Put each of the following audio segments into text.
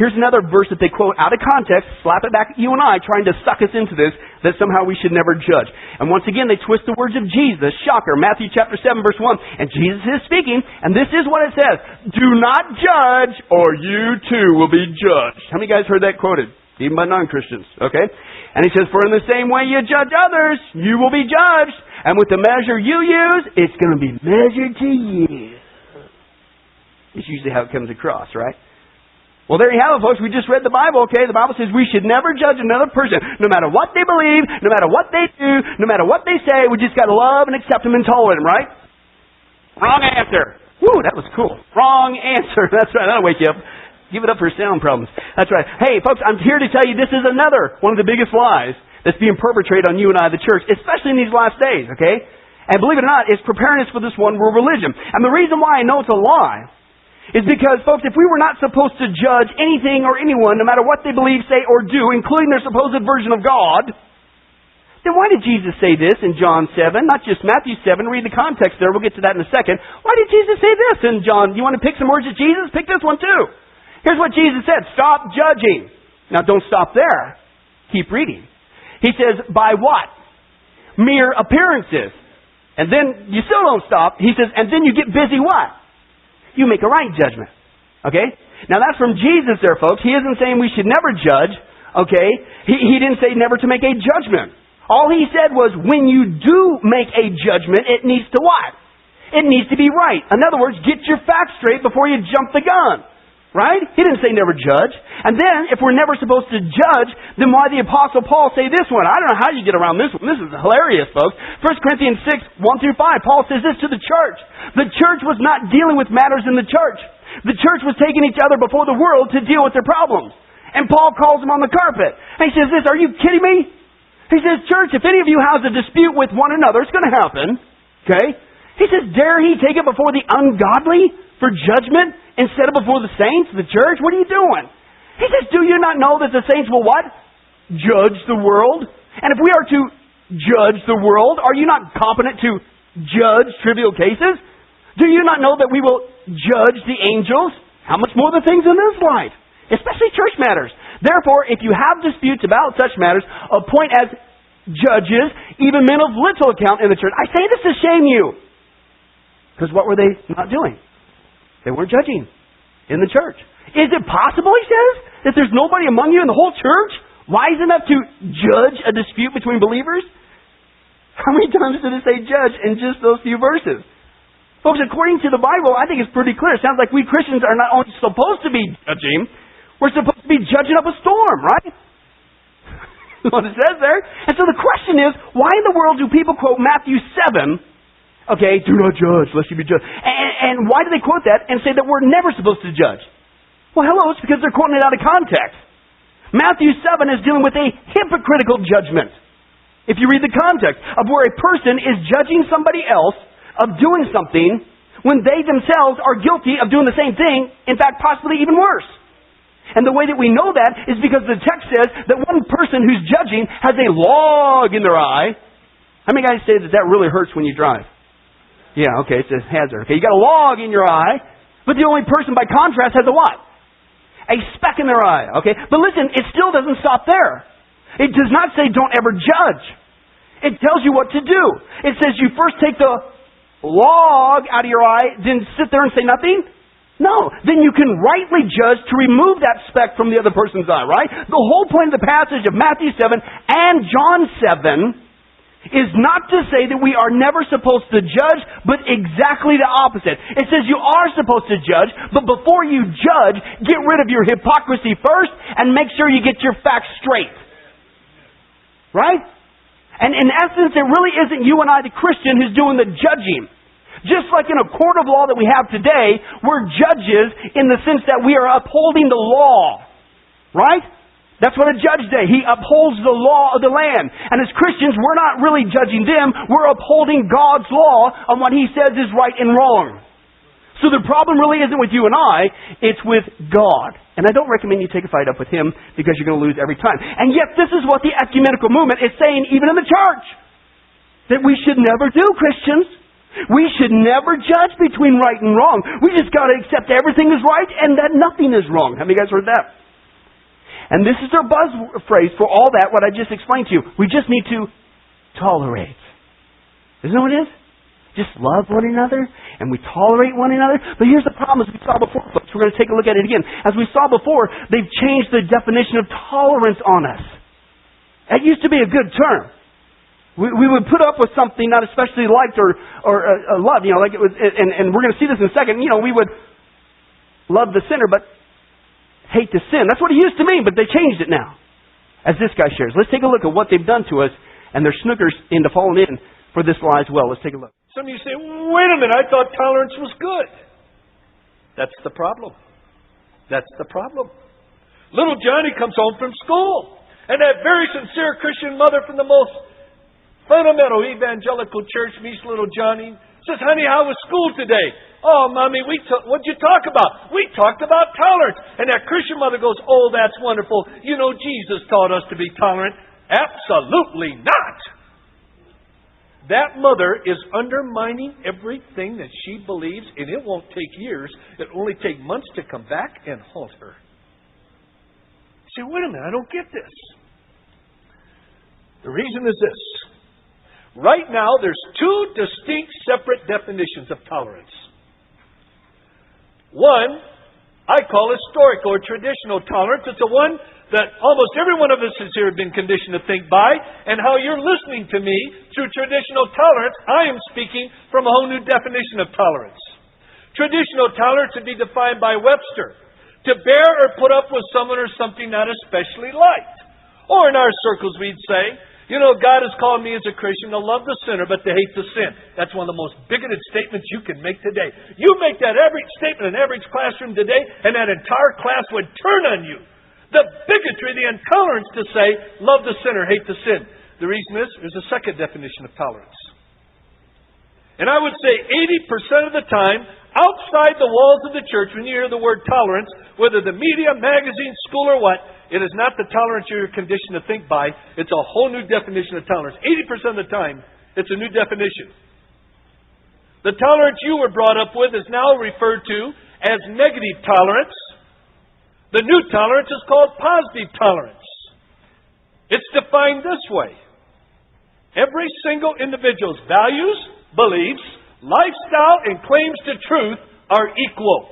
Here's another verse that they quote out of context, slap it back at you and I, trying to suck us into this, that somehow we should never judge. And once again, they twist the words of Jesus. Shocker. Matthew chapter 7, verse 1. And Jesus is speaking, and this is what it says. Do not judge, or you too will be judged. How many guys heard that quoted? Even by non-Christians. Okay? And he says, for in the same way you judge others, you will be judged. And with the measure you use, it's going to be measured to you. It's usually how it comes across, right? Well, there you have it, folks. We just read the Bible, okay? The Bible says we should never judge another person, no matter what they believe, no matter what they do, no matter what they say. We just got to love and accept them and tolerate them, right? Wrong answer. Woo, that was cool. Wrong answer. That's right. That'll wake you up. Give it up for sound problems. That's right. Hey, folks, I'm here to tell you this is another one of the biggest lies that's being perpetrated on you and I, the church, especially in these last days, okay? And believe it or not, it's preparing us for this one world religion. And the reason why I know it's a lie is because, folks, if we were not supposed to judge anything or anyone, no matter what they believe, say, or do, including their supposed version of God, then why did Jesus say this in John 7? Not just Matthew 7. Read the context there. We'll get to that in a second. Why did Jesus say this in John? You want to pick some words of Jesus? Pick this one too. Here's what Jesus said. Stop judging. Now, don't stop there. Keep reading. He says, by what? Mere appearances. And then you still don't stop. He says, and then you get busy what? You make a right judgment. Okay? Now that's from Jesus there, folks. He isn't saying we should never judge. Okay? He didn't say never to make a judgment. All he said was when you do make a judgment, it needs to what? It needs to be right. In other words, get your facts straight before you jump the gun. Right? He didn't say never judge. And then, if we're never supposed to judge, then why the Apostle Paul say this one? I don't know how you get around this one. This is hilarious, folks. 1 Corinthians 6, 1 through 5, Paul says this to the church. The church was not dealing with matters in the church. The church was taking each other before the world to deal with their problems. And Paul calls them on the carpet. And he says this, are you kidding me? He says, church, if any of you has a dispute with one another, it's going to happen. Okay? He says, dare he take it before the ungodly for judgment instead of before the saints, the church? What are you doing? He says, do you not know that the saints will what? Judge the world. And if we are to judge the world, are you not competent to judge trivial cases? Do you not know that we will judge the angels? How much more the things in this life? Especially church matters. Therefore, if you have disputes about such matters, appoint as judges even men of little account in the church. I say this to shame you. Because what were they not doing? They weren't judging in the church. Is it possible, he says, that there's nobody among you in the whole church wise enough to judge a dispute between believers? How many times did it say judge in just those few verses? Folks, according to the Bible, I think it's pretty clear. It sounds like we Christians are not only supposed to be judging, we're supposed to be judging up a storm, right? What it says there. And so the question is, why in the world do people quote Matthew 7, okay, do not judge, lest you be judged. And why do they quote that and say that we're never supposed to judge? Well, hello, it's because they're quoting it out of context. Matthew 7 is dealing with a hypocritical judgment. If you read the context of where a person is judging somebody else of doing something when they themselves are guilty of doing the same thing, in fact, possibly even worse. And the way that we know that is because the text says that one person who's judging has a log in their eye. How many guys say that that really hurts when you drive? Yeah, okay, it's a hazard. Okay, you got a log in your eye, but the only person by contrast has a what? A speck in their eye. Okay, but listen, it still doesn't stop there. It does not say don't ever judge. It tells you what to do. It says you first take the log out of your eye, then sit there and say nothing? No. Then you can rightly judge to remove that speck from the other person's eye, right? The whole point of the passage of Matthew 7 and John 7 is not to say that we are never supposed to judge, but exactly the opposite. It says you are supposed to judge, but before you judge, get rid of your hypocrisy first and make sure you get your facts straight. Right? And in essence, it really isn't you and I, the Christian, who's doing the judging. Just like in a court of law that we have today, we're judges in the sense that we are upholding the law. Right? That's what a judge does. He upholds the law of the land. And as Christians, we're not really judging them. We're upholding God's law on what He says is right and wrong. So the problem really isn't with you and I. It's with God. And I don't recommend you take a fight up with Him because you're going to lose every time. And yet this is what the ecumenical movement is saying even in the church. That we should never do, Christians. We should never judge between right and wrong. We just got to accept everything is right and that nothing is wrong. Have you guys heard that? And this is their buzz phrase for all that, what I just explained to you. We just need to tolerate. Isn't that what it is? Just love one another, and we tolerate one another. But here's the problem, as we saw before, folks. We're going to take a look at it again. As we saw before, they've changed the definition of tolerance on us. That used to be a good term. We would put up with something not especially liked or loved, like it was, and we're going to see this in a second. We would love the sinner, but hate the sin. That's what it used to mean, but they changed it now. As this guy shares. Let's take a look at what they've done to us, and their snookers into falling in for this lie as well. Let's take a look. Some of you say, wait a minute, I thought tolerance was good. That's the problem. That's the problem. Little Johnny comes home from school, and that very sincere Christian mother from the most fundamental evangelical church meets little Johnny, says, honey, how was school today? Oh, Mommy, what'd you talk about? We talked about tolerance. And that Christian mother goes, oh, that's wonderful. Jesus taught us to be tolerant. Absolutely not. That mother is undermining everything that she believes, and it won't take years. It'll only take months to come back and halt her. You say, wait a minute, I don't get this. The reason is this. Right now, there's two distinct, separate definitions of tolerance. One, I call historical or traditional tolerance. It's the one that almost every one of us has here been conditioned to think by, and how you're listening to me through traditional tolerance, I am speaking from a whole new definition of tolerance. Traditional tolerance would be defined by Webster: to bear or put up with someone or something not especially liked. Or in our circles we'd say, God has called me as a Christian to love the sinner, but to hate the sin. That's one of the most bigoted statements you can make today. You make that average statement in an average classroom today, and that entire class would turn on you. The bigotry, the intolerance to say, love the sinner, hate the sin. The reason is, there's a second definition of tolerance. And I would say 80% of the time, outside the walls of the church, when you hear the word tolerance, whether the media, magazine, school, or what, it is not the tolerance you're conditioned to think by. It's a whole new definition of tolerance. 80% of the time, it's a new definition. The tolerance you were brought up with is now referred to as negative tolerance. The new tolerance is called positive tolerance. It's defined this way. Every single individual's values, beliefs, lifestyle, and claims to truth are equal.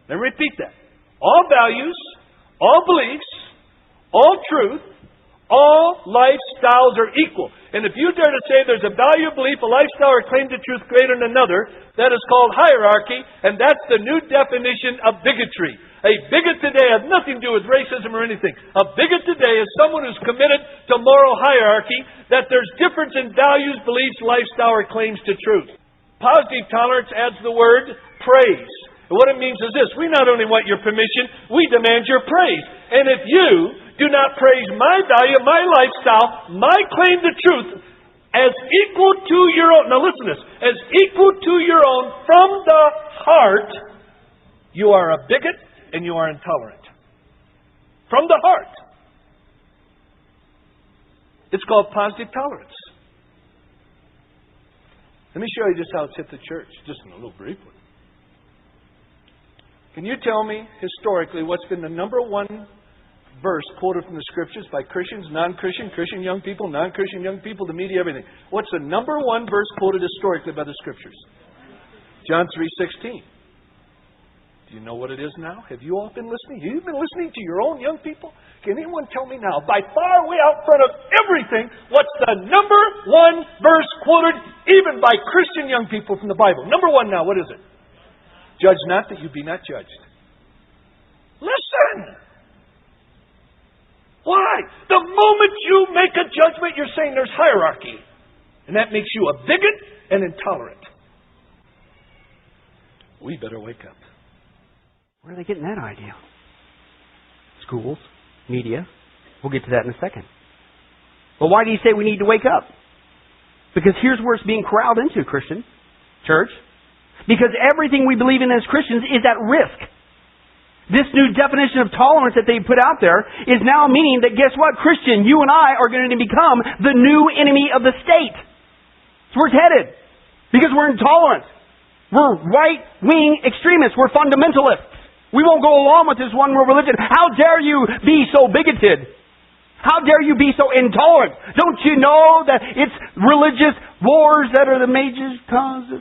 Let me repeat that. All values, all beliefs, all truth, all lifestyles are equal. And if you dare to say there's a value, belief, a lifestyle, or claim to truth greater than another, that is called hierarchy, and that's the new definition of bigotry. A bigot today has nothing to do with racism or anything. A bigot today is someone who's committed to moral hierarchy, that there's difference in values, beliefs, lifestyle, or claims to truth. Positive tolerance adds the word praise. And what it means is this: we not only want your permission, we demand your praise. And if you do not praise my value, my lifestyle, my claim to truth as equal to your own, now listen to this, as equal to your own from the heart, you are a bigot and you are intolerant. From the heart. It's called positive tolerance. Let me show you just how it's hit the church, just in a little brief one. Can you tell me, historically, what's been the number one verse quoted from the Scriptures by Christians, non-Christian, Christian young people, non-Christian young people, the media, everything? What's the number one verse quoted historically by the Scriptures? John 3:16. Do you know what it is now? Have you all been listening? You've been listening to your own young people? Can anyone tell me now, by far, way out front of everything, what's the number one verse quoted even by Christian young people from the Bible? Number one now, what is it? Judge not that you be not judged. Listen! Why? The moment you make a judgment, you're saying there's hierarchy. And that makes you a bigot and intolerant. We better wake up. Where are they getting that idea? Schools, media. We'll get to that in a second. Well, why do you say we need to wake up? Because here's where it's being corralled into, Christian church. Because everything we believe in as Christians is at risk. This new definition of tolerance that they put out there is now meaning that, guess what, Christian, you and I are going to become the new enemy of the state. That's where it's headed. Because we're intolerant. We're right-wing extremists. We're fundamentalists. We won't go along with this one world religion. How dare you be so bigoted? How dare you be so intolerant? Don't you know that it's religious wars that are the major cause of...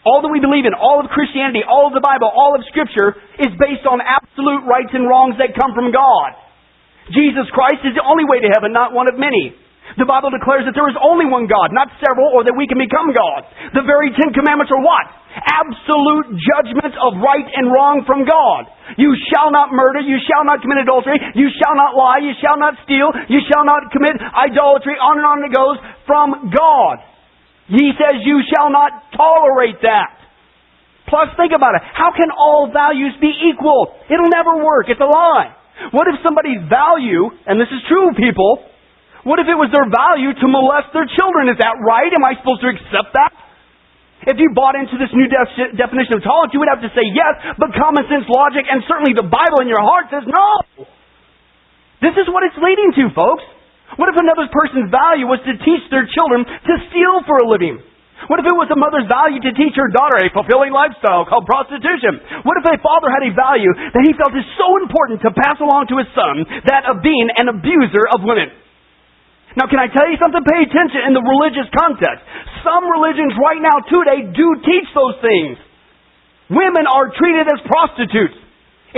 All that we believe in, all of Christianity, all of the Bible, all of Scripture is based on absolute rights and wrongs that come from God. Jesus Christ is the only way to heaven, not one of many. The Bible declares that there is only one God, not several, or that we can become God. The very 10 Commandments are what? Absolute judgment of right and wrong from God. You shall not murder, you shall not commit adultery, you shall not lie, you shall not steal, you shall not commit idolatry, on and on it goes, from God. He says you shall not tolerate that. Plus, think about it. How can all values be equal? It'll never work. It's a lie. What if somebody's value, and this is true, people, what if it was their value to molest their children? Is that right? Am I supposed to accept that? If you bought into this new definition of tolerance, you would have to say yes, but common sense, logic, and certainly the Bible in your heart says no. This is what it's leading to, folks. What if another person's value was to teach their children to steal for a living? What if it was a mother's value to teach her daughter a fulfilling lifestyle called prostitution? What if a father had a value that he felt is so important to pass along to his son, that of being an abuser of women? Now, can I tell you something? Pay attention in the religious context. Some religions right now today do teach those things. Women are treated as prostitutes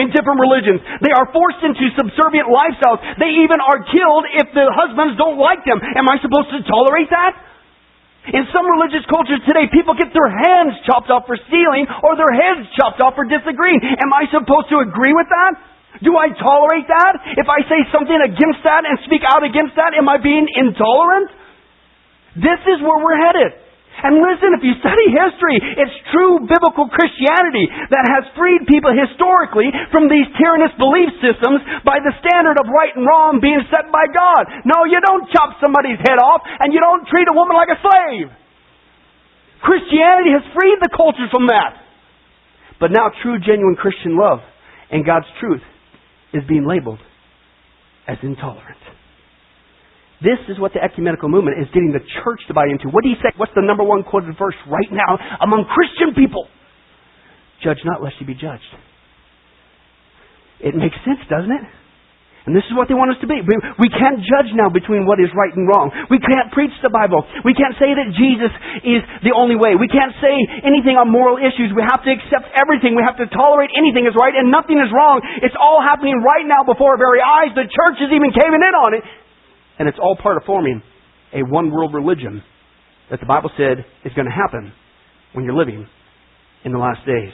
in different religions. They are forced into subservient lifestyles. They even are killed if the husbands don't like them. Am I supposed to tolerate that? In some religious cultures today, people get their hands chopped off for stealing or their heads chopped off for disagreeing. Am I supposed to agree with that? Do I tolerate that? If I say something against that and speak out against that, am I being intolerant? This is where we're headed. And listen, if you study history, it's true biblical Christianity that has freed people historically from these tyrannous belief systems by the standard of right and wrong being set by God. No, you don't chop somebody's head off, and you don't treat a woman like a slave. Christianity has freed the cultures from that. But now true, genuine Christian love and God's truth is being labeled as intolerant. This is what the ecumenical movement is getting the church to buy into. What do you say? What's the number one quoted verse right now among Christian people? Judge not lest you be judged. It makes sense, doesn't it? And this is what they want us to be. We can't judge now between what is right and wrong. We can't preach the Bible. We can't say that Jesus is the only way. We can't say anything on moral issues. We have to accept everything. We have to tolerate anything as right and nothing is wrong. It's all happening right now before our very eyes. The church is even caving in on it. And it's all part of forming a one-world religion that the Bible said is going to happen when you're living in the last days.